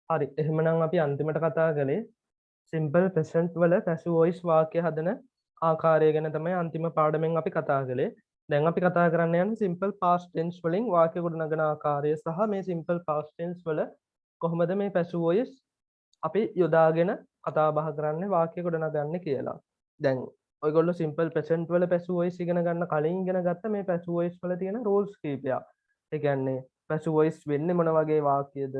හරි. එහෙමනම් අපි අන්තිමට කතා කළේ සිම්පල් ප්‍රසන්ට් වල පැසිව් වොයිස් වාක්‍ය හදන ආකාරය ගැන තමයි අන්තිම පාඩමෙන් අපි කතා කළේ. දැන් අපි කතා කරන්න යන්නේ සිම්පල් පාස්ට් ටෙන්ස් වලින් වාක්‍ය ගොඩනගන ආකාරය සහ මේ සිම්පල් පාස්ට් ටෙන්ස් වල කොහොමද මේ පැසිව් වොයිස් අපි යොදාගෙන කතා බහ කරන්නේ වාක්‍ය ගොඩනගන්නේ කියලා. දැන් ඔයගොල්ලෝ සිම්පල් ප්‍රසන්ට් වල පැසිව් වොයිස් ඉගෙන ගන්න කලින් ඉගෙන ගත්ත මේ පැසිව් වොයිස් වල තියෙන රූල්ස් කීපයක්. ඒ කියන්නේ පැසිව් වොයිස් වෙන්නේ මොන වගේ වාක්‍යද?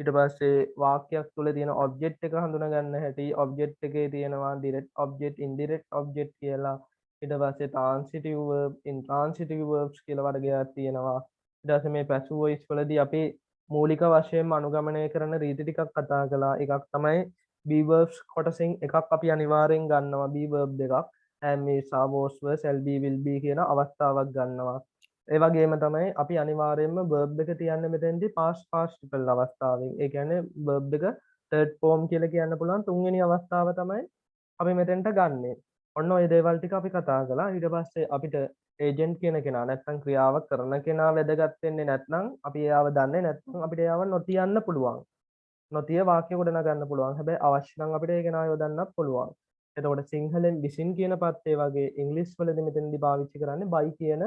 ඊට පස්සේ වාක්‍යයක් තුළ තියෙන ඔබ්ජෙක්ට් එක හඳුනා ගන්න හැටි, ඔබ්ජෙක්ට් එකේ තියෙනවා ඩිරෙක්ට් ඔබ්ජෙක්ට්, ඉන්ඩිරෙක්ට් ඔබ්ජෙක්ට් කියලා. ඊට පස්සේ ට්‍රාන්සිටිව් verb, ඉන්ට්‍රාන්සිටිව් verbs කියලා වර්ගයක් තියෙනවා. ඊට පස්සේ මේ පැසිව් වොයිස් වලදී අපි මූලික වශයෙන්ම අනුගමනය කරන රීති ටිකක් කතා කළා. එකක් තමයි be verbs කොටසින් එකක් අපි අනිවාර්යෙන් ගන්නවා be verb දෙකක්. am, is, are, was, were, shall be, will be කියන අවස්ථාවක් ගන්නවා. ඒ වගේම තමයි අපි අනිවාර්යයෙන්ම verb එක තියන්නේ මෙතෙන්දී past participle අවස්ථාවෙන්. ඒ කියන්නේ verb එක third form කියලා කියන්න පුළුවන් තුන්වෙනි අවස්ථාව තමයි අපි මෙතෙන්ට ගන්නෙ. ඔන්න ඔය දේවල් ටික අපි කතා කළා. ඊට පස්සේ අපිට ඒජන්ට් කියන කෙනා නැත්නම් ක්‍රියාව කරන කෙනා වැදගත් වෙන්නේ නැත්නම් අපි එයාව දන්නේ නැත්නම් අපිට එයාව නොතියන්න පුළුවන්. නොතිය වාක්‍ය ගොඩනගා ගන්න පුළුවන්. හැබැයි අවශ්‍ය නම් අපිට ඒ කෙනා යොදන්නත් පුළුවන්. එතකොට සිංහලෙන් විසින් කියන පත්තේ වගේ ඉංග්‍රීසි වලදී මෙතනදී පාවිච්චි කරන්නේ by කියන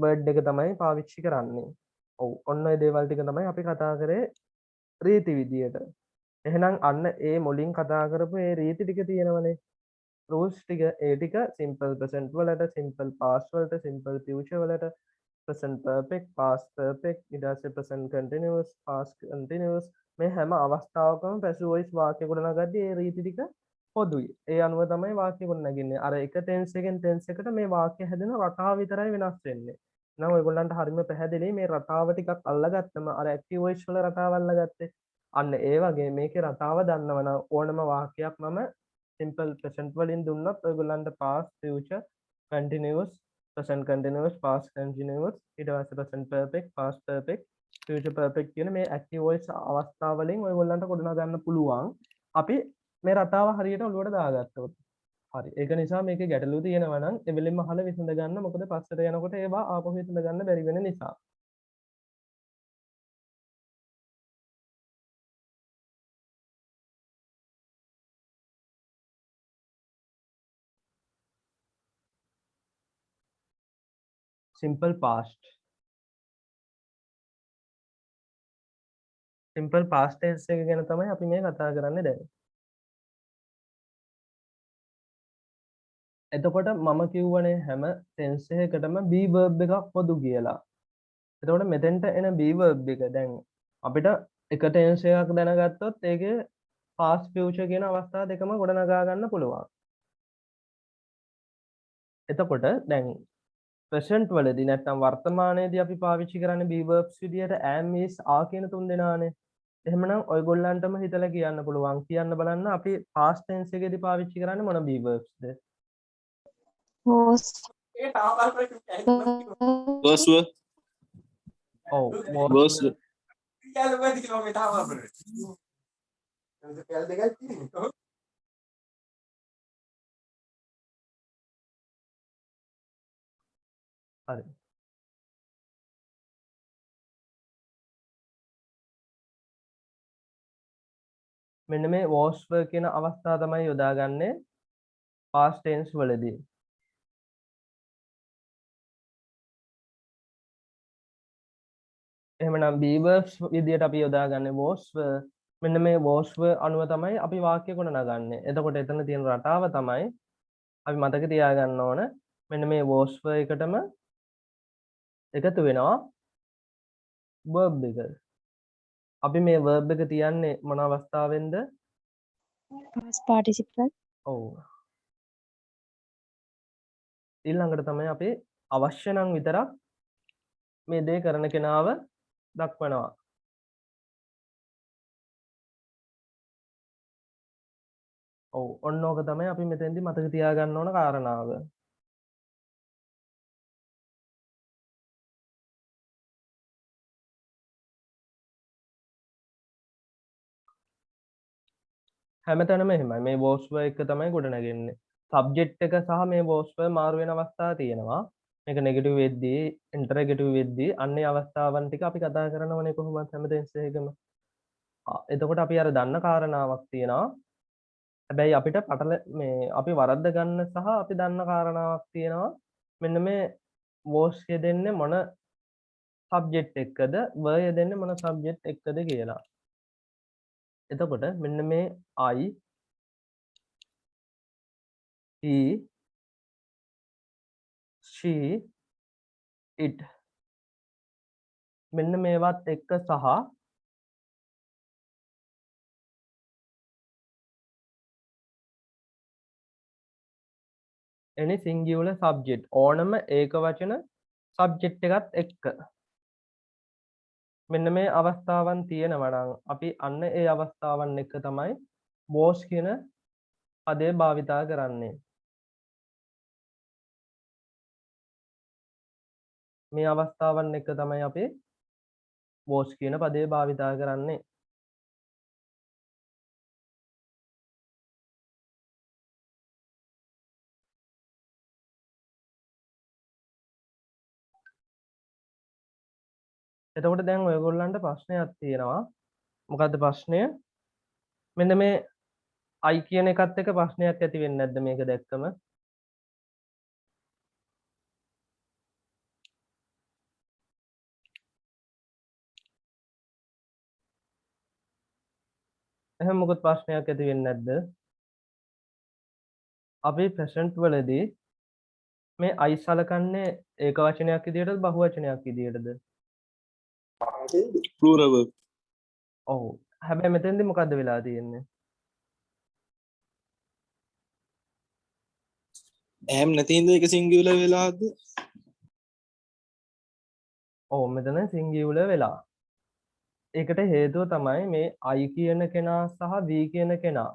වර්ඩ් එක තමයි පාවිච්චි කරන්නේ. ඔව් ඔන්න ඔය දේවල් ටික තමයි අපි කතා කරේ රීති විදියට. එහෙනම් අන්න ඒ මුලින් කතා කරපු ඒ රීති ටික තියෙනවනේ. rules ටික ඒ ටික simple present වලට, simple past වලට, simple future වලට, present perfect, past perfect, ඊට පස්සේ present continuous, past continuous මේ හැම අවස්ථාවකම passive voice වාක්‍ය ගොඩනගද්දී ඒ රීති ටික පොදුයි. ඒ අනුව තමයි වාක්‍ය ගොඩනගන්නේ. අර එක tense එකෙන් tense එකට මේ වාක්‍ය හැදෙන රටාව විතරයි වෙනස් වෙන්නේ. නම් ඔයගොල්ලන්ට හරිම පැහැදිලි මේ රටාව ටිකක් අල්ලගත්තම අර active voice වල රටාව අල්ලගත්තේ. අන්න ඒ වගේ මේකේ රටාව දන්නවනම් ඕනම වාක්‍යයක් මම simple present වලින් දුන්නොත් ඔයගොල්ලන්ට past, future, continuous, present continuous, past continuous, ඊට පස්සේ present perfect, past perfect, future perfect කියන මේ active voice අවස්ථා වලින් ඔයගොල්ලන්ට ගොඩනගා ගන්න පුළුවන්. අපි මේ රටාව හරියට ඔලුවට දාගත්තොත්. හරි. ඒක නිසා මේකේ ගැටලු තියෙනවා නම් එවෙලෙම අහලා විසඳ ගන්න. මොකද පස්සට යනකොට ඒවා ආපහු විසඳ ගන්න බැරි වෙන නිසා. simple past. simple past tense එක ගැන තමයි අපි මේ කතා කරන්නේ දැන්. එතකොට මම කිව්වනේ හැම tense එකකටම be verb එකක් පොදු කියලා. එතකොට මෙතෙන්ට එන be verb එක දැන් අපිට එක tense එකක් දැනගත්තොත් ඒකේ past future කියන අවස්ථා දෙකම ගොඩනගා ගන්න පුළුවන්. එතකොට දැන් present වලදී නැත්නම් වර්තමානයේදී අපි පාවිච්චි කරන්නේ be verbs විදියට am, is, are කියන තුන් දෙනානේ. එහෙමනම් ඔයගොල්ලන්ටම හිතලා කියන්න පුළුවන්. කියන්න බලන්න අපි past tense එකේදී පාවිච්චි කරන්නේ මොන be verbsද? was was were ඔව් was was හරි. මෙන්න මේ was were කියන අවස්ථාව තමයි යොදාගන්නේ past tense වලදී. එහෙමනම් be verbs විදියට අපි යොදාගන්නේ was were. මෙන්න මේ was were අනුව තමයි අපි වාක්‍ය ගොඩනගන්නේ. එතකොට එතන තියෙන රටාව තමයි අපි මතක තියාගන්න ඕන. මෙන්න මේ was were එකටම එකතු වෙනවා verb එක. අපි මේ verb එක තියන්නේ මොන අවස්ථාවෙන්ද? past participle ඔව්. ඊළඟට තමයි අපි අවශ්‍ය නම් විතරක් මේ දේ කරන කෙනාව දක්වනවා. ඔව් ඔන්න ඕක තමයි අපි මෙතෙන්දි මතක තියාගන්න ඕන කාරණාව. හැමතැනම එහෙමයි. මේ was were එක තමයි ගොඩනගන්නේ. subject එක සහ මේ was were මාරු වෙන අවස්ථා තියෙනවා. මේක negative වෙද්දී, interrogative වෙද්දී අන්නේ අවස්ථාවන් ටික අපි කතා කරනවනේ කොහොමද හැම tense එකකම. එතකොට අපි අර දන්න කාරණාවක් තියෙනවා. හැබැයි අපිට මේ අපි වරද්ද ගන්න සහ අපි දන්න කාරණාවක් තියෙනවා. මෙන්න මේ වෝස් යෙදෙන්නේ මොන සබ්ජෙක්ට් එක්කද වර් යෙදෙන්නේ මොන සබ්ජෙක්ට් එක්කද කියලා. එතකොට මෙන්න මේ I, he, she, it මෙන්න මේවත් එක්ක සහ any singular subject ඕනම ඒක වචන සබ්ජෙක්ට් එකත් එක්ක මෙන්න මේ අවස්ථාවන් තියෙනවා නම් අපි අන්න ඒ අවස්ථාවන් එක්ක තමයි was කියන පදේ භාවිතා කරන්නේ. මේ අවස්ථාවන් එක්ක තමයි අපි was කියන පදේ භාවිතා කරන්නේ. එතකොට දැන් ඔයගොල්ලන්ට ප්‍රශ්නයක් තියෙනවා. මොකද්ද ප්‍රශ්නය? මෙන්න මේ I කියන එකත් එක්ක ප්‍රශ්නයක් ඇති වෙන්නේ නැද්ද මේක දැක්කම? එහෙනම් මොකද ප්‍රශ්නයක් ඇති වෙන්නේ නැද්ද? අපි ප්‍රසන්ට් වලදී මේ I සලකන්නේ ඒක වචනයක් විදියටද බහු වචනයක් විදියටද? plural. ඔව්. හැබැයි මෙතෙන්දී මොකද්ද වෙලා තියෙන්නේ? am නැතිද එක singular වෙලාද? ඔව් මෙතන සිංගියුලර් වෙලා. ඒකට හේතුව තමයි මේ I කියන කෙනා සහ V කියන කෙනා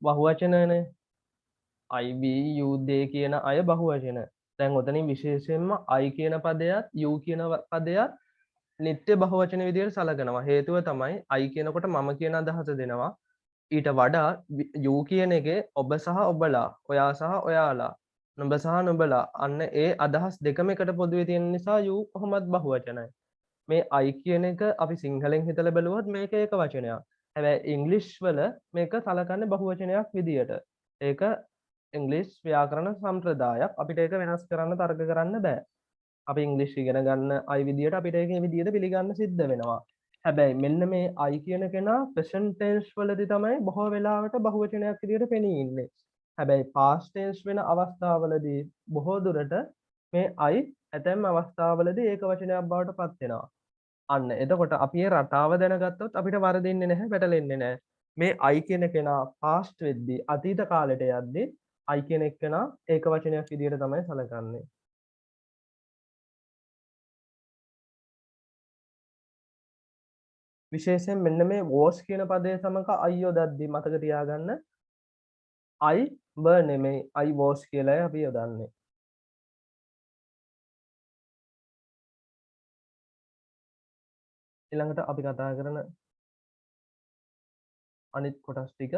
බහුවචනනේ. I, V, you, they කියන අය බහුවචන. දැන් ඔතනින් විශේෂයෙන්ම I කියන පදයක් you කියන පදයක් නිත්‍ය බහුවචන විදිහට සලකනවා. හේතුව තමයි I කියනකොට මම කියන අදහස දෙනවා. ඊට වඩා you කියන එකේ ඔබ සහ ඔබලා, ඔයා සහ ඔයාලා, නුඹ සහ නුඹලා අන්න ඒ අදහස් දෙකම එකට පොදුවේ තියෙන නිසා you කොහොමත් බහුවචනයි. මේ I කියන එක අපි සිංහලෙන් හිතලා බැලුවොත් මේක ඒක වචනයක්. හැබැයි ඉංග්‍රීසි වල මේක සලකන්නේ බහුවචනයක් විදියට. ඒක ඉංග්‍රීසි ව්‍යාකරණ සම්ප්‍රදායක්. අපිට ඒක වෙනස් කරන්න තර්ක කරන්න බෑ. අපි ඉංග්‍රීසි ඉගෙන ගන්න I විදියට අපිට ඒක මේ විදියට පිළිගන්න සිද්ධ වෙනවා. හැබැයි මෙන්න මේ I කියන කෙනා present tense වලදී තමයි බොහෝ වෙලාවට බහුවචනයක් විදියට පෙනී ඉන්නේ. හැබැයි past tense වෙන අවස්ථාවලදී බොහෝ දුරට මේ I ඇතැම් අවස්ථාවලදී ඒක වචනයක් බවට පත් වෙනවා. අන්න එතකොට අපි මේ රටාව දැනගත්තොත් අපිට වරදින්නේ නැහැ, පැටලෙන්නේ නැහැ. මේ I කියන කෙනා past වෙද්දී අතීත කාලෙට යද්දී I කියන එක්කෙනා ඒක වචනයක් විදියට තමයි සැලකන්නේ. විශේෂයෙන් මෙන්න මේ was කියන පදය සමග I යොදද්දී මතක තියාගන්න I were නෙමෙයි I was කියලායි අපි යොදන්නේ. ඊළඟට අපි කතා කරන අනිත් කොටස් ටික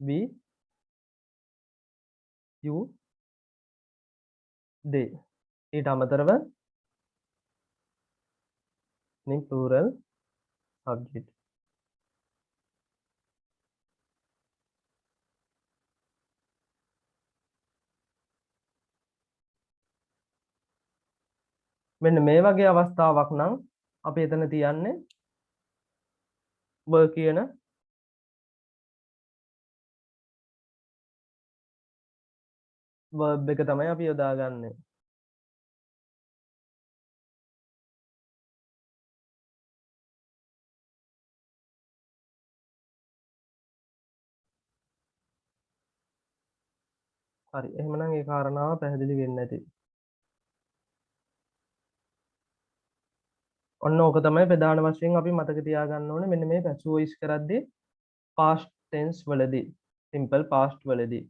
we, you, they. ඊට අමතරව මේ plural subject. මෙන්න මේ වගේ අවස්ථාවක් නම් අපි එතන තියන්නේ were කියන verb එක තමයි අපි යොදාගන්නේ. හරි. එහෙමනම් ඒ කාරණාව පැහැදිලි වෙන්නේ නැති. ඔන්න ඕක තමයි ප්‍රධාන වශයෙන් අපි මතක තියාගන්න ඕනේ මෙන්න මේ passive voice කරද්දී past tense වලදී simple past වලදී.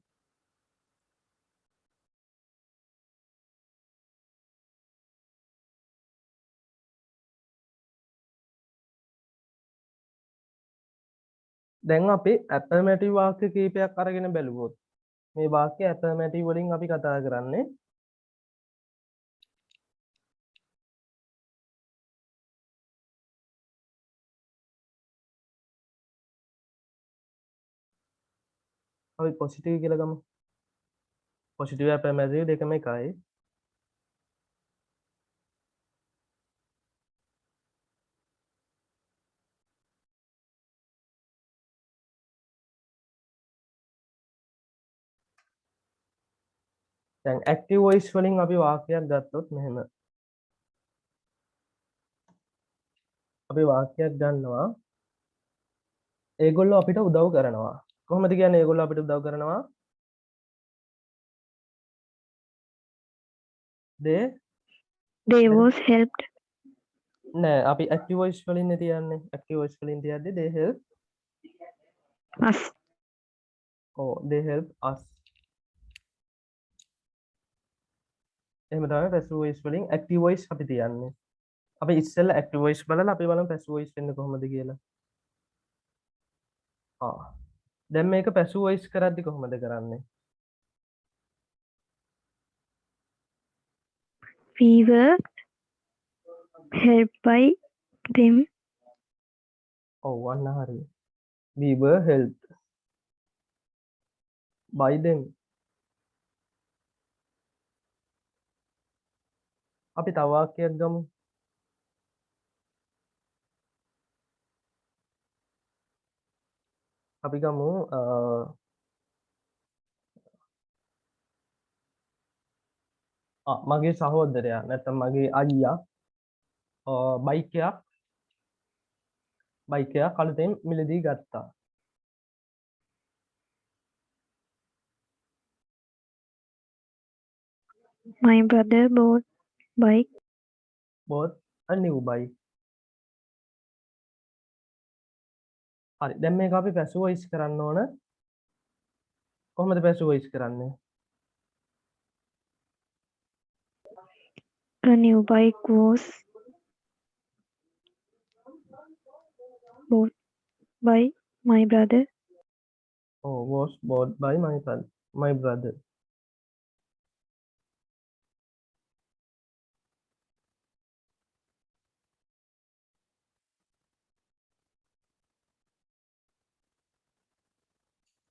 දැන් අපි affirmative වාක්‍ය කීපයක් අරගෙන බැලුවොත් මේ වාක්‍ය affirmative වලින් අපි කතා කරන්නේ අපි පොසිටිව් කියලා ගමු. පොසිටිව් ඇෆර්මැටිව් දෙකම එකයි. දැන් ඇක්ටිව් වොයිස් වලින් අපි වාක්‍යයක් ගත්තොත් මෙහෙම. අපි වාක්‍යයක් ගන්නවා. ඒගොල්ලෝ අපිට උදව් කරනවා. කොහොමද කියන්නේ ඒගොල්ලෝ අපිට උදව් කරනවා? They was helped නෑ අපි ඇක්ටිව් වොයිස් වලින් නේ තියන්නේ. ඇක්ටිව් වොයිස් වලින් තියද්දි they help. us. they help us. එහෙම තමයි පැසිව් වොයිස් වලින් ඇක්ටිව් වොයිස් අපි තියන්නේ. අපි ඉස්සෙල්ලා ඇක්ටිව් වොයිස් බලලා අපි බලමු පැසිව් වොයිස් වෙන්නේ කොහොමද කියලා. දැන් මේක පැසිව් වොයිස් කරද්දි කොහොමද කරන්නේ? We were helped by them. අන්න හරි. We were helped by them. අපි තව වාක්‍යයක් ගමු. අපි ගමු මගේ සහෝදරයා නැත්නම් මගේ අයියා බයිකයක් අලුතෙන් මිලදී ගත්තා. My brother bought a new bike. හරි. දැන් මේක අපි පැසිව් වොයිස් කරන්න ඕන. කොහොමද පැසිව් වොයිස් කරන්නේ? a new bike was bought by my brother. Was bought by my brother.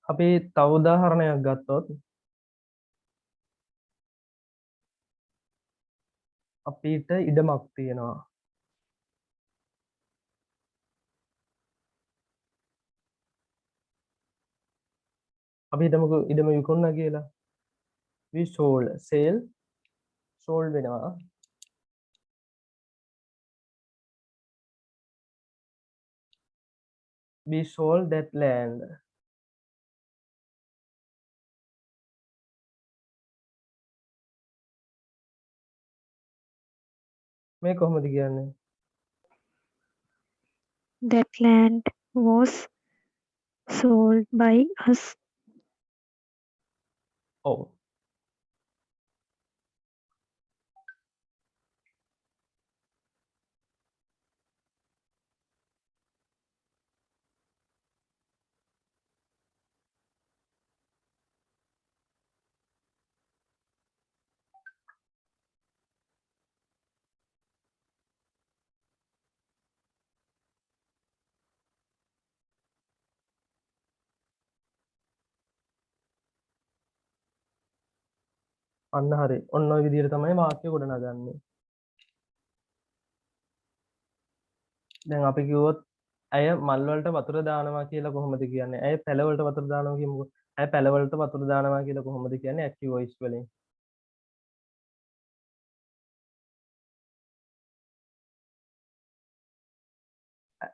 අපි තව උදාහරණයක් ගත්තොත් අපිට ඉඩමක් තියෙනවා. අපි හිතමුකෝ ඉඩම විකුණුණා කියලා. we sold වෙනවා. we sold that land. මේ කොහොමද කියන්නේ? That land was sold by us. ඔව්. අන්න හරි. ඔන්න ඔය විදිහට තමයි වාක්‍ය ගොඩනගන්නේ. දැන් අපි කිව්වොත් ඇය මල් වලට වතුර දානවා කියලා කොහොමද කියන්නේ? ඇය පැල වලට වතුර දානවා කියමුකෝ. ඇය පැල වලට වතුර දානවා කියලා කොහොමද කියන්නේ? ඇක්ටිව් වොයිස් වලින්.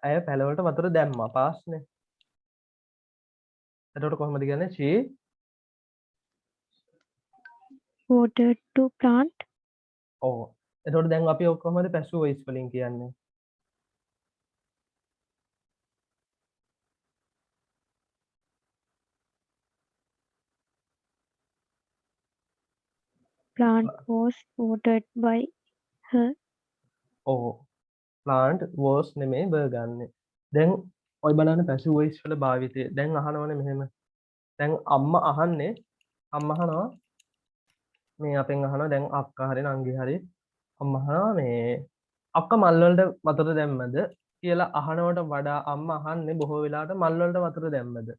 ඇය පැල වලට වතුර දැම්මා. පාස්නේ. එතකොට කොහොමද කියන්නේ? she Watered to plant. ඔව්. එතකොට දැන් අපි ඔක කොහොමද පැසිව් වොයිස් වලින් කියන්නේ? Plant was watered by her. ඔව්. plant was නෙමෙයි වර් ගන්නෙ. දැන් ඔය බලන්න පැසිව් වොයිස් වල භාවිතය. දැන් අහනවනේ මෙහෙම. දැන් අම්මා අහනවා මේ අපෙන් අහනවා දැන් අක්කා හරි නංගි හරි අම්මා අහනවා මේ අක්කා මල් වලට වතුර දැම්මද කියලා අහනවට වඩා අම්මා අහන්නේ බොහෝ වෙලාවට මල් වලට වතුර දැම්මද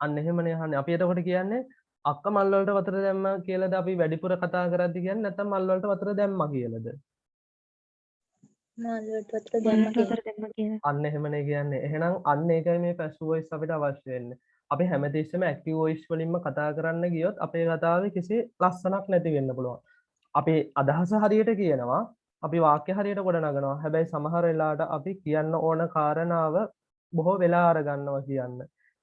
අන්න එහෙමනේ අහන්නේ. අපි එතකොට කියන්නේ අක්ක මල් වලට වතුර දැම්මා කියලාද අපි වැඩිපුර කතා කරද්දි කියන්නේ නැත්නම් මල් වලට වතුර දැම්මා කියලාද? මල්වලට වතුර දැම්ම මලට කියලා. වතුර දැම්ම කියලා. අන්න එහෙමනේ කියන්නේ. එහෙනම් අන්න ඒකයි මේ පැසිව් වොයිස් අපිට අවශ්‍ය වෙන්නේ. අපි හැමතිස්සෙම ඇක්ටිව් වොයිස් වලින්ම කතා කරන්න ගියොත් අපේ කතාවේ කිසි ලස්සනක් නැති වෙන්න පුළුවන්. අපි අදහස හරියට කියනවා, අපි වාක්‍ය හරියට ගොඩනගනවා. හැබැයි සමහර වෙලාවට අපි කියන්න ඕන කාරණාව බොහෝ වෙලා අරගන්නවා කියන්න.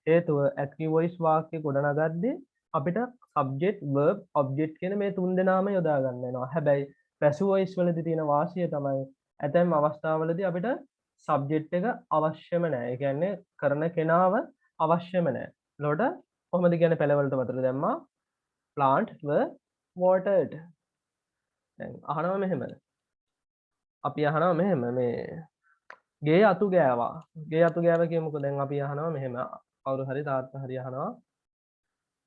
හේතුව ඇක්ටිව් වොයිස් වාක්‍ය ගොඩනගද්දී අපිට සබ්ජෙක්ට් verb object කියන මේ තුන් දෙනාම යොදා ගන්න වෙනවා. හැබැයි පැසිව් වොයිස් වලදී තියෙන වාසිය තමයි ඇතැම් අවස්ථාවලදී අපිට සබ්ජෙක්ට් එක අවශ්‍යම නැහැ. ඒ කියන්නේ කරන කෙනාව අවශ්‍යම නැහැ. එතකොට කොහොමද කියන්නේ පළවලට වතුර දැම්මා plant were watered. දැන් අහනවා මෙහෙම. අපි අහනවා මෙහෙම මේ ගේ අතු ගෑවා. ගේ අතු ගෑවා කියමුකෝ. දැන් අපි අහනවා මෙහෙම. කවුරු හරි තාත්තා හරි අහනවා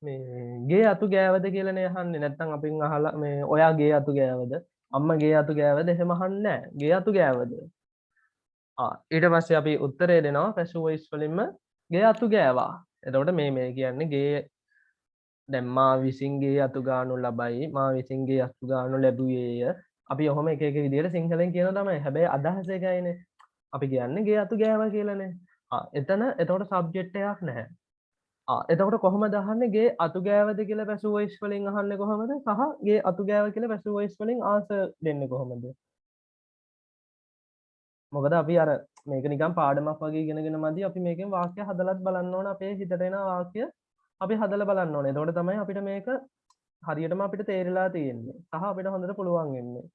මේ ගේ අතු ගෑවද කියලානේ අහන්නේ. නැත්නම් අපින් අහලා මේ ඔයා ගේ අතු ගෑවද? අම්මා ගේ අතු ගෑවද? එහෙම අහන්නේ නැහැ. ගේ අතු ගෑවද? ඊට පස්සේ අපි උත්තරේ දෙනවා පැසිව් වොයිස් වලින්ම ගේ අතු ගෑවා. එතකොට මේ කියන්නේ ගේ දැන් මා විසින් ගේ අතු ගානු ලබයි, මා විසින් ගේ අතු ගානු ලැබුවේය. අපි ඔහොම එක එක විදිහට සිංහලෙන් කියනවා තමයි. හැබැයි අදහස එකයිනේ. අපි කියන්නේ ගේ අතු ගෑවා කියලානේ. එතන එතකොට සබ්ජෙක්ට් එකක් නැහැ. එතකොට කොහොමද අහන්නේ ගේ අතු ගෑවද කියලා පැසිව් වොයිස් වලින් අහන්නේ කොහොමද? සහ ගේ අතු ගෑව කියලා පැසිව් වොයිස් වලින් ආන්සර් දෙන්නේ කොහොමද? මොකද අපි අර මේක නිකන් පාඩමක් වගේ ඉගෙනගෙන මදි අපි මේකෙන් වාක්‍ය හදලත් බලන්න ඕන අපේ හිතට එන වාක්‍ය අපි හදලා බලන්න ඕනේ. එතකොට තමයි අපිට මේක හරියටම අපිට තේරිලා තියෙන්නේ. සහ අපිට හොඳට පුළුවන් වෙන්නේ.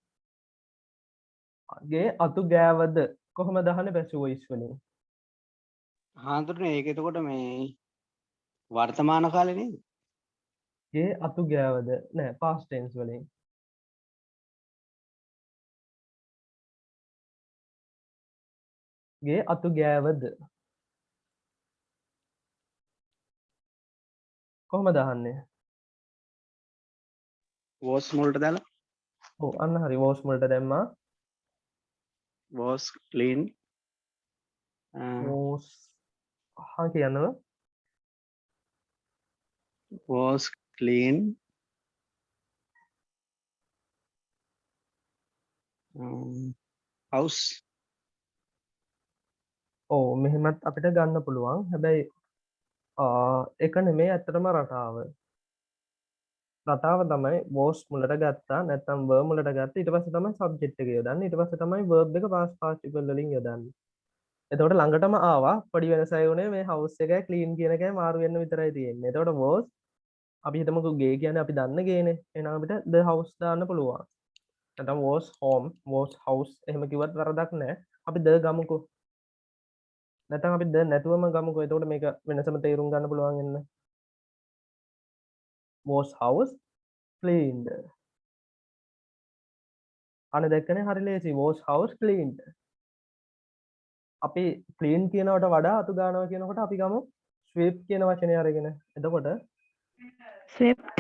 ගේ අතු ගෑවද කොහොමද අහන්නේ පැසිව් වොයිස් වලින්? හාමුදුරනේ ඒක එතකොට මේ වර්තමාන කාලේ නේද? ගේ අතු ගෑවද නෑ past tense වලින්. ගේ අතු ගෑවද කොහොමද අහන්නේ? was මුලට දාලා ඔව් අන්න හරි was වලට දැම්මා. was clean was කියන්නව was clean house. ඔව් මෙහෙමත් අපිට ගන්න පුළුවන්. හැබැයි ඒක නෙමෙයි ඇත්තටම රටාව. රටාව තමයි was මුලට ගත්තා නැත්නම් verb මුලට ගත්තා ඊට පස්සේ තමයි subject එක යොදන්නේ ඊට පස්සේ තමයි verb එක past participle වලින් යොදන්නේ. එතකොට ළඟටම ආවා පොඩි වෙනසයි උනේ මේ house එකයි clean කියන එකයි මාරු වෙන්න විතරයි තියෙන්නේ. එතකොට was අපි හිතමුකෝ ගේ කියන්නේ අපි දන්න ගේනේ. එහෙනම් අපිට the house දාන්න පුළුවන්. නැත්නම් was home was house එහෙම කිව්වත් වරදක් නැහැ. අපි the ගමුකෝ. නැත්නම් අපි the නැතුවම ගමුකෝ. එතකොට මේක වෙනසම තේරුම් ගන්න පුළුවන් වෙන්න. was house cleaned. අනේ දැක්කනේ හරි ලේසි. was house cleaned. අපි clean කියනවට වඩා අතු ගන්නවා කියනකොට අපි ගමු sweep කියන වචනේ අරගෙන. එතකොට swept.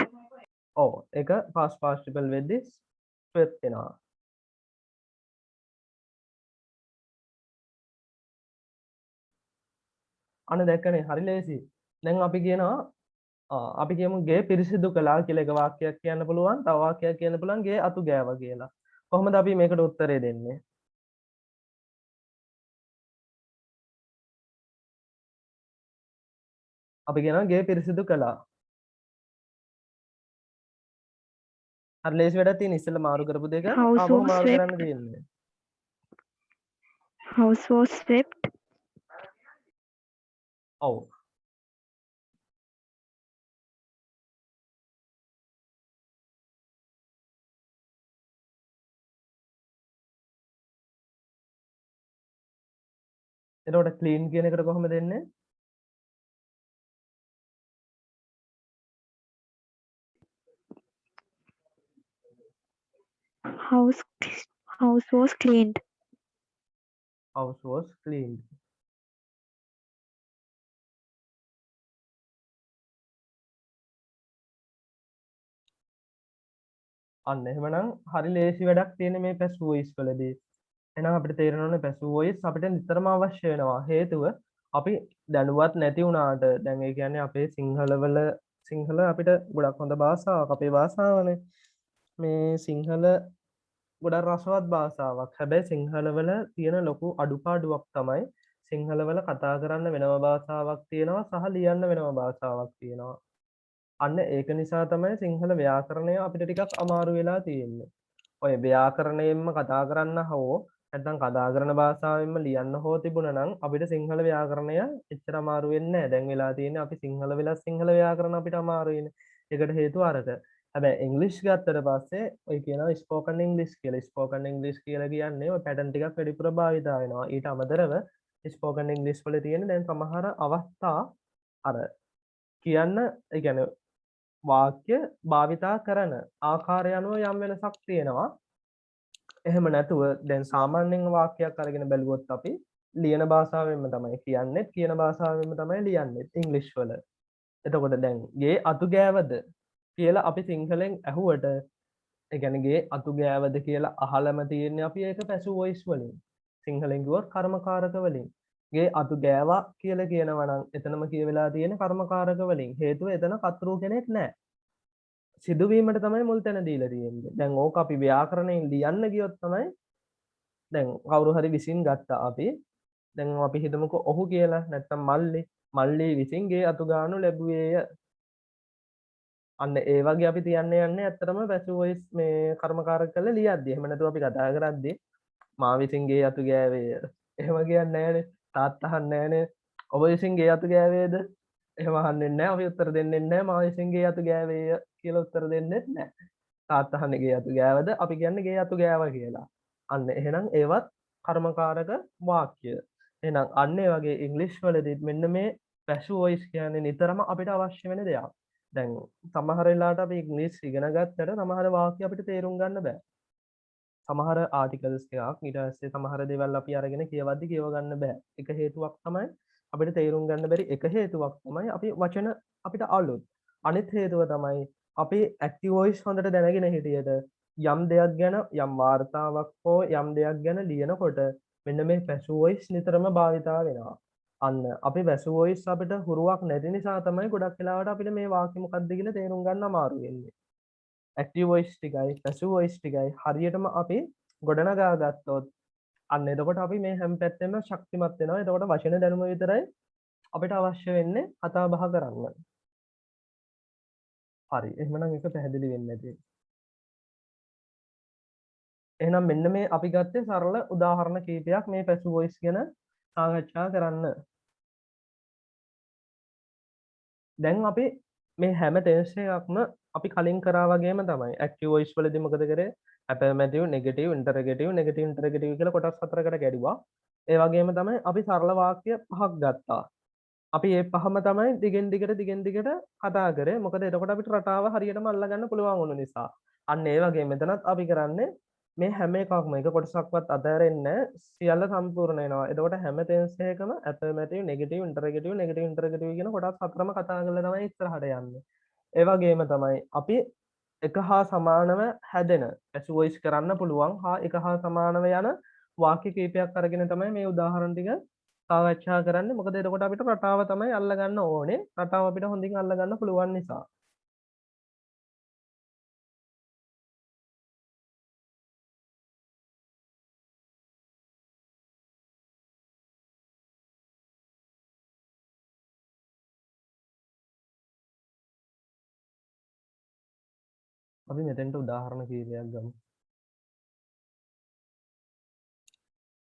ඔව් ඒක past participle වෙද්දී swept වෙනවා. අනේ දැක්කනේ හරි ලේසි. දැන් අපි කියනවා අපි කියමු ගේ පිරිසිදු කළා කියලා එක වාක්‍යයක් කියන්න පුළුවන්. තව වාක්‍යයක් කියන්න පුළුවන් ගේ අතු ගෑවා කියලා. කොහොමද අපි මේකට උත්තරේ දෙන්නේ? අපි කියනවා ගේ පිරිසිදු කළා. හරි ලේසි වැඩක් තියෙන ඉස්සෙල්ලා මාරු කරපු දෙක House ආපහු was මාරු swept. කරන්න තියෙන්නේ. House was swept. ඔව්. එතකොට clean කියන එකට කොහොමද දෙන්නේ? House was cleaned. House was cleaned. අන්න එහෙමනම් හරි ලේසි වැඩක් තියෙන මේ passive voice වලදී. එහෙනම් අපිට තේරෙන්න ඕනේ passive voice අපිට නිතරම අවශ්‍ය වෙනවා. හේතුව අපි දැනුවත් නැති වුණාට දැන් ඒ කියන්නේ අපේ සිංහල අපිට ගොඩක් හොඳ භාෂාවක් අපේ භාෂාවනේ මේ සිංහල ගොඩක් රසවත් භාෂාවක්. හැබැයි සිංහලවල තියෙන ලොකු අඩුපාඩුවක් තමයි සිංහලවල කතා කරන්න වෙනම භාෂාවක් තියෙනවා සහ ලියන්න වෙනම භාෂාවක් තියෙනවා. අන්න ඒක නිසා තමයි සිංහල ව්‍යාකරණය අපිට ටිකක් අමාරු වෙලා තියෙන්නේ. ඔය ව්‍යාකරණයෙන්ම කතා කරන්න හෝ නැත්නම් කතා කරන භාෂාවෙන්ම ලියන්න හෝ තිබුණා නම් අපිට සිංහල ව්‍යාකරණය එච්චර අමාරු වෙන්නේ නැහැ. දැන් වෙලා තියෙන්නේ අපි සිංහල වෙලා සිංහල ව්‍යාකරණ අපිට අමාරු වෙන්නේ. ඒකට හේතුව අරක. හැබැයි ඉංග්‍රීසි ගත්තට පස්සේ ඔය කියනවා ස්පෝකන් ඉංග්‍රීසි කියලා. ස්පෝකන් ඉංග්‍රීසි කියලා කියන්නේ ඔය පැටර්න් ටිකක් වැඩිපුර භාවිතා වෙනවා. ඊට අමතරව ස්පෝකන් ඉංග්‍රීසි වල තියෙන දැන් සමහර අවස්ථා අර කියන්න ඒ කියන්නේ වාක්‍ය භාවිතා කරන ආකාරය අනුව යම් වෙනසක් තියෙනවා. එහෙම නැතුව දැන් සාමාන්‍යයෙන් වාක්‍යයක් අරගෙන බැලුවොත් අපි ලියන භාෂාවෙන්ම තමයි කියන්නෙත් කියන භාෂාවෙන්ම තමයි ලියන්නෙත් ඉංග්‍රීසි වල. එතකොට දැන් ගේ අතු ගෑවද කියලා අපි සිංහලෙන් ඇහුවට ඒ කියන්නේ ගේ අතු ගෑවද කියලා අහලම තියෙන්නේ අපි ඒක පැසිව් වොයිස් වලින්. සිංහලෙන් කිව්වොත් කර්මකාරක වලින්. ගේ අතු ගෑවා කියලා කියනවා නම් එතනම කියවෙලා තියෙන කර්මකාරක වලින්. හේතුව එතන කතෘ කෙනෙක් නැහැ. සිදුවීමට තමයි මුල් තැන දීලා තියෙන්නේ. දැන් ඕක අපි ව්‍යාකරණයෙන් ලියන්න ගියොත් තමයි දැන් කවුරු හරි විසින් ගත්තා අපි. දැන් අපි හිතමුකෝ ඔහු කියලා නැත්නම් මල්ලි විසින් ගේ අතු ගානු ලැබුවේය. අන්න ඒ වගේ අපි තියන්නේ යන්නේ ඇත්තටම පැසිව් වොයිස් මේ කර්මකාරක කරලා ලියද්දි. එහෙම නැතුව අපි කතා කරද්දි මා විසින් ගේ අතු ගෑවේය. එහෙම කියන්නේ නැහැනේ. තාත්තා අහන්නේ නැහැනේ. ඔබ විසින් ගේ අතු ගෑවේද? එහෙම අහන්නේ නැහැ. අපි උත්තර දෙන්නේ නැහැ. මා විසින් ගේ අතු ගෑවේය කියලා උත්තර දෙන්නේ නැහැ. තාත්තා අහන්නේ ගේ අතු ගෑවද? අපි කියන්නේ ගේ අතු ගෑවා කියලා. අන්න එහෙනම් ඒවත් කර්මකාරක වාක්‍ය. එහෙනම් අන්න ඒ වගේ ඉංග්‍රීසි වලදීත් මෙන්න මේ පැසිව් වොයිස් කියන්නේ නිතරම අපිට අවශ්‍ය වෙන දෙයක්. දැන් සමහර වෙලාවට අපි ඉංග්‍රීසි ඉගෙන ගත්තට සමහර වාක්‍ය අපිට තේරුම් ගන්න බෑ. සමහර ආටිකල්ස් ටිකක් ඊට පස්සේ සමහර දේවල් අපි අරගෙන කියවද්දි කියව ගන්න බෑ. එක හේතුවක් තමයි අපිට තේරුම් ගන්න බැරි එක හේතුවක් තමයි අපි වචන අපිට අලුත්. අනිත් හේතුව තමයි අපි ඇක්ටිව් වොයිස් හොඳට දැනගෙන හිටියට යම් දෙයක් ගැන යම් වාර්තාවක් හෝ යම් දෙයක් ගැන ලියනකොට මෙන්න මේ පැසිව් වොයිස් නිතරම භාවිතා වෙනවා. අන්න අපි පැසිව් වොයිස් අපිට හුරුවක් නැති නිසා තමයි ගොඩක් වෙලාවට අපිට මේ වාක්‍ය මොකක්ද කියලා තේරුම් ගන්න අමාරු වෙන්නේ. ඇක්ටිව් වොයිස් ටිකයි පැසිව් වොයිස් ටිකයි හරියටම අපි ගොඩනගා ගත්තොත් අන්න එතකොට අපි මේ හැම පැත්තෙම ශක්තිමත් වෙනවා. එතකොට වචන දැනුම විතරයි අපිට අවශ්‍ය වෙන්නේ කතා බහ කරන්න. හරි. එහෙනම් ඒක පැහැදිලි වෙන්නේ නැති. එහෙනම් මෙන්න මේ අපි ගත්තේ සරල උදාහරණ කීපයක් මේ පැසිව් වොයිස් ගැන සාකච්ඡා කරන්න. දැන් අපි මේ හැම ටෙන්ස් එකක්ම අපි කලින් කරා වගේම තමයි ඇක්ටිව් වොයිස් වලදී මොකද කරේ? ඇෆර්මැටිව්, නෙගටිව්, ඉන්ටරගේටිව්, නෙගටිව් ඉන්ටරගේටිව් කියලා කොටස් හතරකට කැඩුවා. ඒ වගේම තමයි අපි සරල වාක්‍ය පහක් ගත්තා. අපි ඒ පහම තමයි දිගින් දිගට කතා කරේ. මොකද එතකොට අපිට රටාව හරියටම අල්ලගන්න පුළුවන් වුණ නිසා. අන්න ඒ වගේ මෙතනත් අපි කරන්නේ මේ හැම එකක්ම එක කොටසක්වත් අතහැරෙන්නේ සියල්ල සම්පූර්ණ වෙනවා. එතකොට හැම ටෙන්ස් එකකම ඇෆර්මැටිව්, නෙගටිව්, ඉන්ටරගේටිව් කියන කොටස් හතරම කතා කරලා තමයි ඉස්සරහට යන්නේ. ඒ වගේම තමයි අපි එක හා සමානව හැදෙන පැසිව් වොයිස් කරන්න පුළුවන් හා එක හා සමානව යන වාක්‍ය කීපයක් අරගෙන තමයි මේ උදාහරණ ටික සාකච්ඡා කරන්නේ. මොකද එතකොට අපිට රටාව තමයි අල්ලගන්න ඕනේ. රටාව අපිට හොඳින් අල්ලගන්න පුළුවන් නිසා. අපි මෙතෙන්ට උදාහරණ කීපයක් ගමු.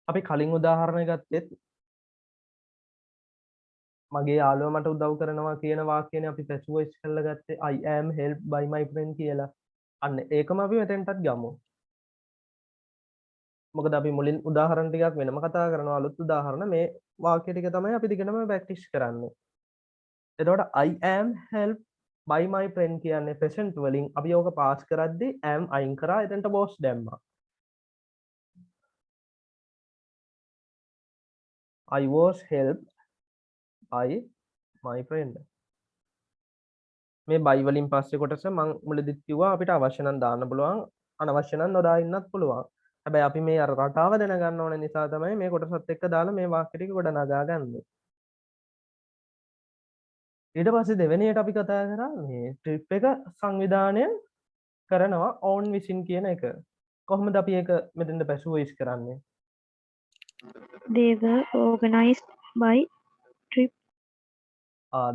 අපි කලින් උදාහරණය ගත්තෙත් මගේ යාළුවා මට උදව් කරනවා කියන වාක්‍යනේ අපි පැසිව් වොයිස් කරලා ගත්තේ I am helped by my friend කියලා. අන්න ඒකම අපි මෙතෙන්ටත් ගමු. මොකද අපි මුලින් උදාහරණ ටිකක් වෙනම කතා කරනවා අලුත් උදාහරණ මේ වාක්‍ය ටික තමයි අපි දිගටම ප්‍රැක්ටිස් කරන්නේ. එතකොට I am helped by my friend කියන්නේ present වලින් අපි ඕක පාස් කරද්දී am අයින් කරා එතනට was දැම්මා. I was helped by my friend. මේ by වලින් පස්සේ කොටස මම මුලදිත් කිව්වා අපිට අවශ්‍ය නම් දාන්න පුළුවන් අනවශ්‍ය නම් නොදා ඉන්නත් පුළුවන්. හැබැයි අපි මේ අර රටාව දැනගන්න ඕන නිසා තමයි මේ කොටසත් එක්ක දාලා මේ වාක්‍ය ටික ගොඩනගා ගන්නේ. ඊට පස්සේ දෙවෙනියට අපි කතා කරා මේ ට්‍රිප් එක සංවිධානය කරනවා ඔවුන් විසින් කියන එක. කොහොමද අපි ඒක මෙතෙන්ට පැසු වොයිස් කරන්නේ? They were organized by trip.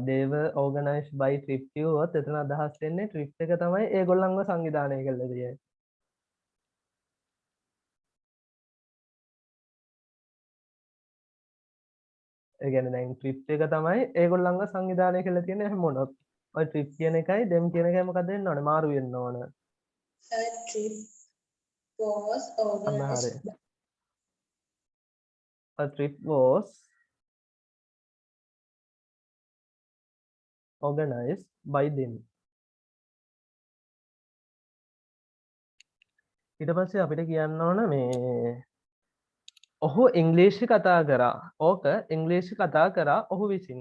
they were organized by trip කිව්වොත් එතන අදහස් වෙන්නේ ට්‍රිප් එක තමයි ඒගොල්ලන්ව සංවිධානය කළා කියන්නේ. ඒ කියන්නේ දැන් ට්‍රිප් එක තමයි ඒගොල්ලන්ව සංවිධානය කළා තියෙන්නේ එහෙම වුණොත්. ඔය ට්‍රිප් කියන එකයි දෙම් කියන එකයි මොකද වෙන්න ඕනේ? මාරු වෙන්න ඕන. A trip was අන්න හරි. organized A trip was organized by them. ඊට පස්සේ අපිට කියන්න ඕන මේ ඔහු ඉංග්‍රීසි කතා කරා. ඕක ඉංග්‍රීසි කතා කරා ඔහු විසින්.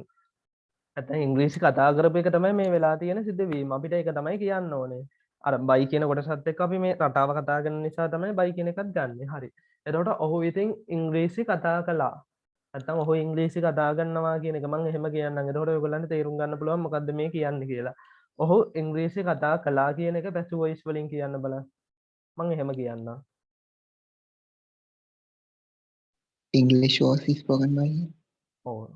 නැත්නම් ඉංග්‍රීසි කතා කරපු එක තමයි මේ වෙලා තියෙන සිද්ධවීම. අපිට ඒක තමයි කියන්න ඕනේ. අර බයි කියන කොටසත් එක්ක අපි මේ රටාව කතා කරන නිසා තමයි බයි කියන එකත් ගන්නෙ. හරි. එතකොට ඔහු ඉතින් ඉංග්‍රීසි කතා කළා. නැත්නම් ඔහු ඉංග්‍රීසි කතා කරනවා කියන එක මම එහෙම කියන්නම්. එතකොට ඔයගොල්ලන්ට තේරුම් ගන්න පුළුවන් මොකද්ද මේ කියන්නේ කියලා. ඔහු ඉංග්‍රීසි කතා කළා කියන එක පැසු වොයිස් වලින් කියන්න බලන්න. මම එහෙම කියන්නම්. English was spoken by him. ඔව්.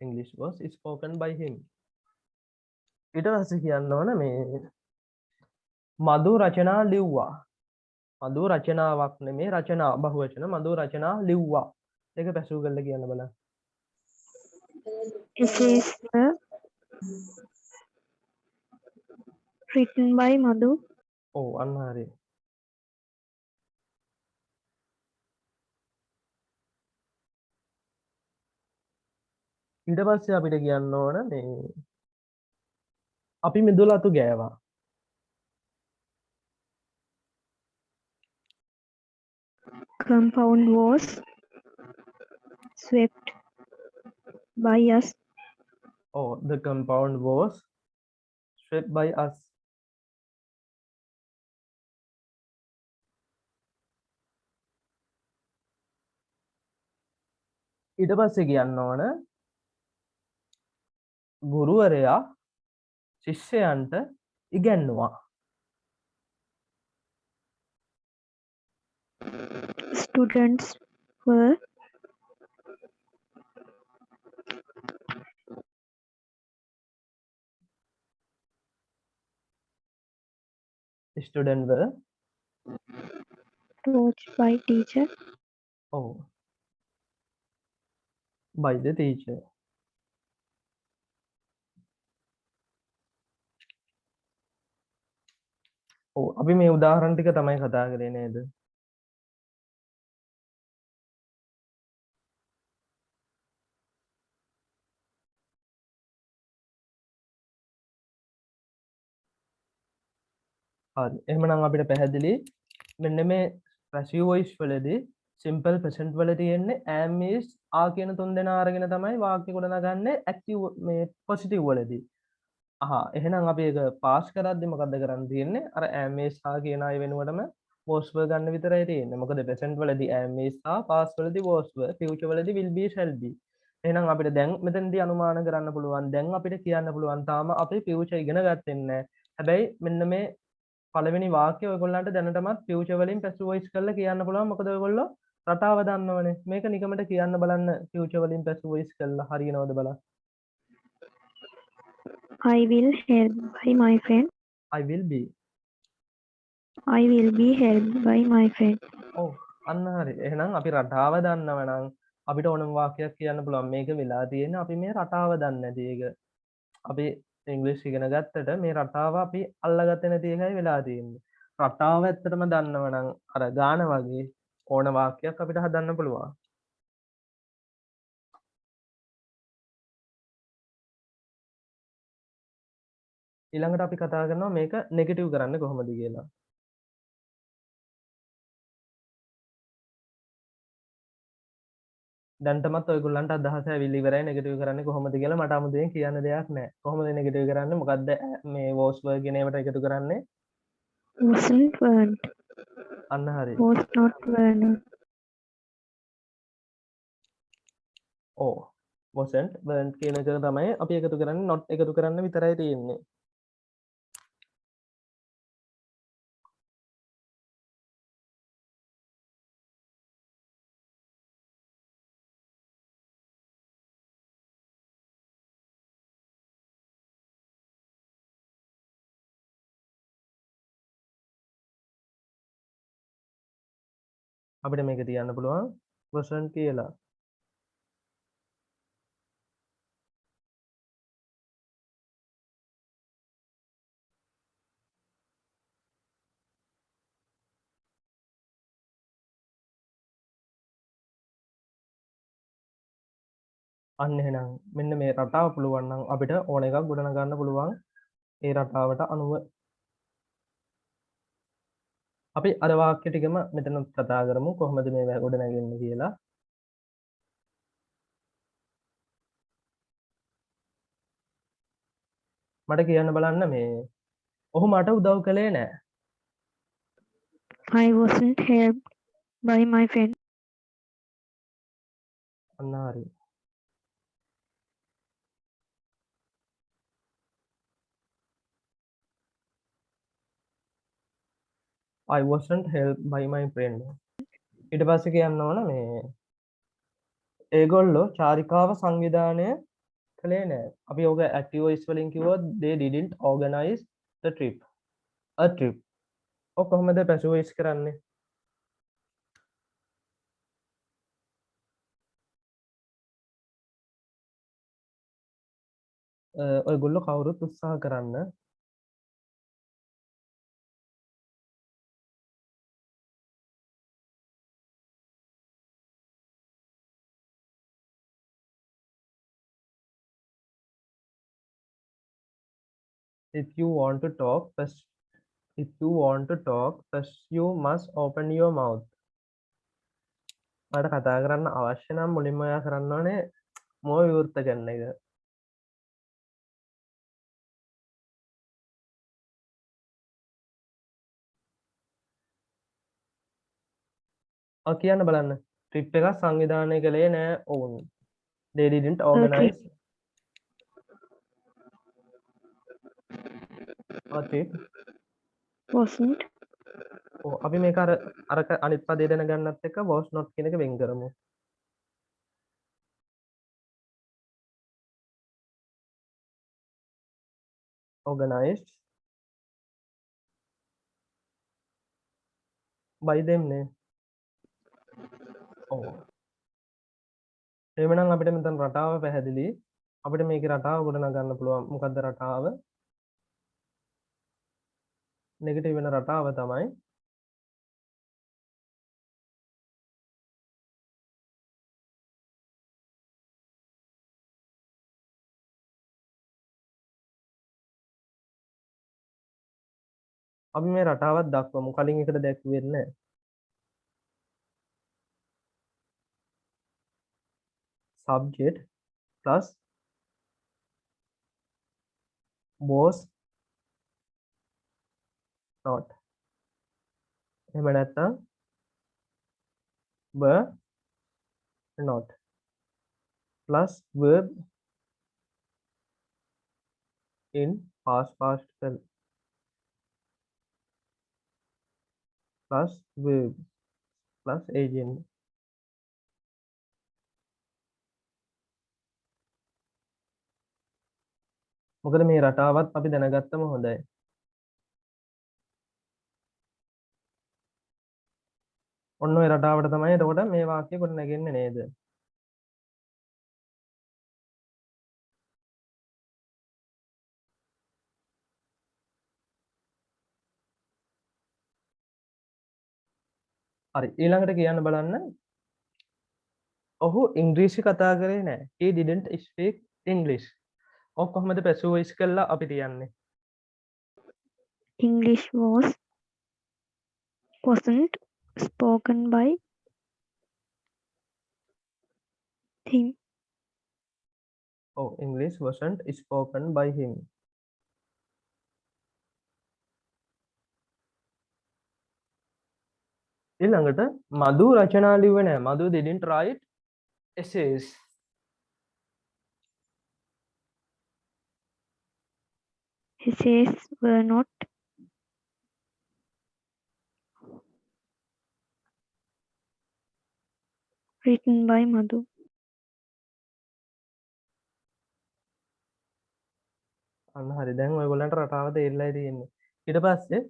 English was spoken by him. ඊට පස්සේ කියන්න ඕන මේ මధු රචනා ලිව්වා. මధු රචනාවක් නෙමේ රචනා බහුවචන මధు රචනා ලිව්වා. ඒක පැසු කරලා කියන්න බලන්න. Essays were written by Madhu. ඔව් අන්න හරි. ඊට පස්සේ අපිට කියන්න ඕන මේ අපි මිදුලතු ගෑවා. Compound was swept by us. Oh, the compound was swept by us. ඊට පස්සේ කියන්න ඕන ගුරුවරයා ශිෂ්‍යයන්ට ඉගැන්නුවා. Students were Students were taught by teacher. oh by the teacher. ඔව් අපි මේ උදාහරණ ටික තමයි කතා කරේ නේද? හරි. එහෙනම් අපිට පැහැදිලි මෙන්න මේ passive voice වලදී simple present වල තියෙන්නේ am is are කියන තුන් දෙනා අරගෙන තමයි වාක්‍ය ගොඩනගන්නේ active මේ positive වලදී. එහෙනම් අපි ඒක පාස් කරද්දි මොකද්ද කරන්න තියෙන්නේ? අර am is are කියන අය වෙනුවටම was were ගන්න විතරයි තියෙන්නේ. මොකද present වලදී am is are, past වලදී was were, future වලදී will be shall be. එහෙනම් අපිට දැන් මෙතනදී අනුමාන කරන්න පුළුවන්. දැන් අපිට කියන්න පුළුවන් තාම අපි future ඉගෙන ගත්තේ නැහැ. හැබැයි මෙන්න මේ පළවෙනි වාක්‍යය ඔයගොල්ලන්ට දැනටමත් future වලින් passive voice කරලා කියන්න පුළුවන්. මොකද ඔයගොල්ලෝ රටාව දන්නවනේ. මේක නිකමට කියන්න බලන්න future වලින් passive voice කරලා හරියනවද බලන්න. I will help by my friend. I will be. I will be helped by my friend. ඔව් අන්න හරි. එහෙනම් අපි රටාව දන්නව නම් අපිට ඕනම වාක්‍යයක් කියන්න පුළුවන්. මේක වෙලා තියෙන්නේ අපි මේ රටාව දන්නේ නැති එක. අපි ඉංග්‍රීසි ඉගෙන ගත්තට මේ රටාව අපි අල්ලගත්තේ නැති එකයි වෙලා තියෙන්නේ. රටාව ඇත්තටම දන්නව නම් අර ගාන වගේ ඕන වාක්‍යයක් අපිට හදන්න පුළුවන්. ඊළඟට අපි කතා කරනවා මේක නෙගටිව් කරන්න කොහොමද කියලා. දැන්ටමත් ඔයගොල්ලන්ට අදහස ඇවිල්ලා ඉවරයි නෙගටිව් කරන්නේ කොහොමද කියලා. මට 아무දෙන් කියන්න දෙයක් නැහැ. කොහොමද නෙගටිව් කරන්නේ? මොකද්ද මේ was were කියන ඒවට එකතු කරන්නේ? Wasn't, weren't. අන්න හරි. Was not Werner. O wasn't weren't කියන එක තමයි අපි එකතු කරන්නේ not එකතු කරන්න විතරයි තියෙන්නේ. අපිට මේක තියන්න පුළුවන් wasn't කියලා. අන්න එහෙනම් මෙන්න මේ රටාව පුළුවන් නම් අපිට ඕන එකක් ගොඩනගන්න පුළුවන් ඒ රටාවට අනුව. අපි අර වාක්‍ය ටිකම මෙතන කතා කරමු කොහොමද මේ ගොඩනගන්නේ කියලා. මට කියන්න බලන්න මේ ඔහු මට උදව් කළේ නෑ. I wasn't helped by my friend. අන්න හරි. I wasn't helped by my friend. ඊට පස්සේ කියන්න ඕන මේ ඒගොල්ලෝ චාරිකාව සංවිධානය කළේ නෑ. අපි ඕක active voice වලින් කිව්වොත් they didn't organize the trip. A trip. ඔක කොහොමද passive voice කරන්නේ? ඔයගොල්ලෝ කවුරුත් උත්සාහ කරන්න. If you want to talk, first you must open your mouth. මට කතා කරන්න අවශ්‍ය නම් මුලින්ම ඔයා කරන්න ඕනේ මොව විවෘත කරන එක. කියන්න බලන්න ට්‍රිප් එකක් සංවිධානය කළේ නෑ ඔවුන්. They didn't organize a trip. Wasn't. අපි මේක අර අනිත් පදේ දැනගන්නත් එක්ක was not කියන එක වෙන් කරමු. Organized by them නේ. එහෙමනම් අපිට මෙතන රටාව පැහැදිලි. අපිට මේකේ රටාව ගොඩනගන්න පුළුවන්. මොකද්ද රටාව? නෙගටිව් වෙන රටාව තමයි අපි මේ රටාවත් දක්වමු. කලින් එකට දැක්ුවේ නැහැ. subject plus was not. එහෙම නැත්නම් were not plus verb in past participle plus verb plus agent. මොකද මේ රටාවත් අපි දැනගත්තම හොඳයි. ඔන්න ඔය රටාවට තමයි එතකොට මේ වාක්‍ය කොට නැගෙන්නේ නේද? හරි ඊළඟට කියන්න බලන්න ඔහු ඉංග්‍රීසි කතා කරේ නෑ. He didn't speak English. ඔක කොහොමද passive voice කරලා අපි තියන්නේ? English wasn't spoken by him. English wasn't spoken by him. ඊළඟට මදු රචනා ලිව්වේ නැහැ. මදු didn't write essays. Essays were not written by Madhu. අන්න හරි. දැන් ඔයගොල්ලන්ට රටාව තේරිලා තියෙන්නේ. ඊට පස්සේ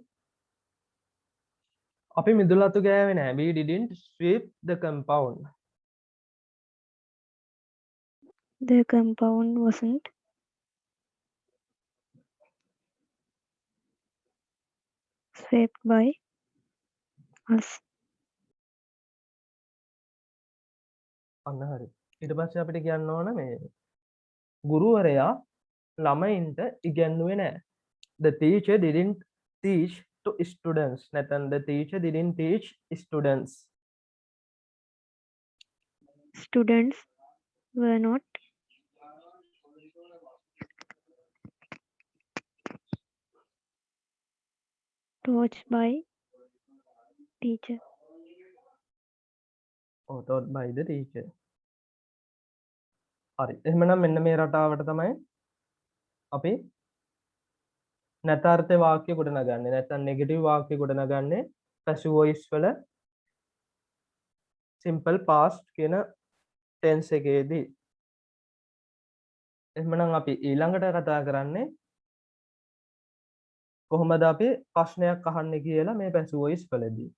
අපි මිදුලතු ගෑවේ නැහැ. We didn't sweep the compound. The compound wasn't swept by us. අන්න හරි. ඊට පස්සේ අපිට කියන්න ඕන මේ ගුරුවරයා ළමයින්ට ඉගැන්නුවේ නැහැ. The teacher didn't teach to students. නැත්නම් the teacher didn't teach students. Students were not taught by teacher. or taught by the teacher. හරි. එහෙනම් මෙන්න මේ රටාවට තමයි අපි නැතාර්ථ වාක්‍ය ගොඩනගන්නේ. නැත්නම් නෙගටිව් වාක්‍ය ගොඩනගන්නේ passive voice වල simple past කියන tense එකේදී. එහෙනම් අපි ඊළඟට කතා කරන්නේ කොහොමද අපි ප්‍රශ්නයක් අහන්නේ කියලා මේ passive voice වලදී.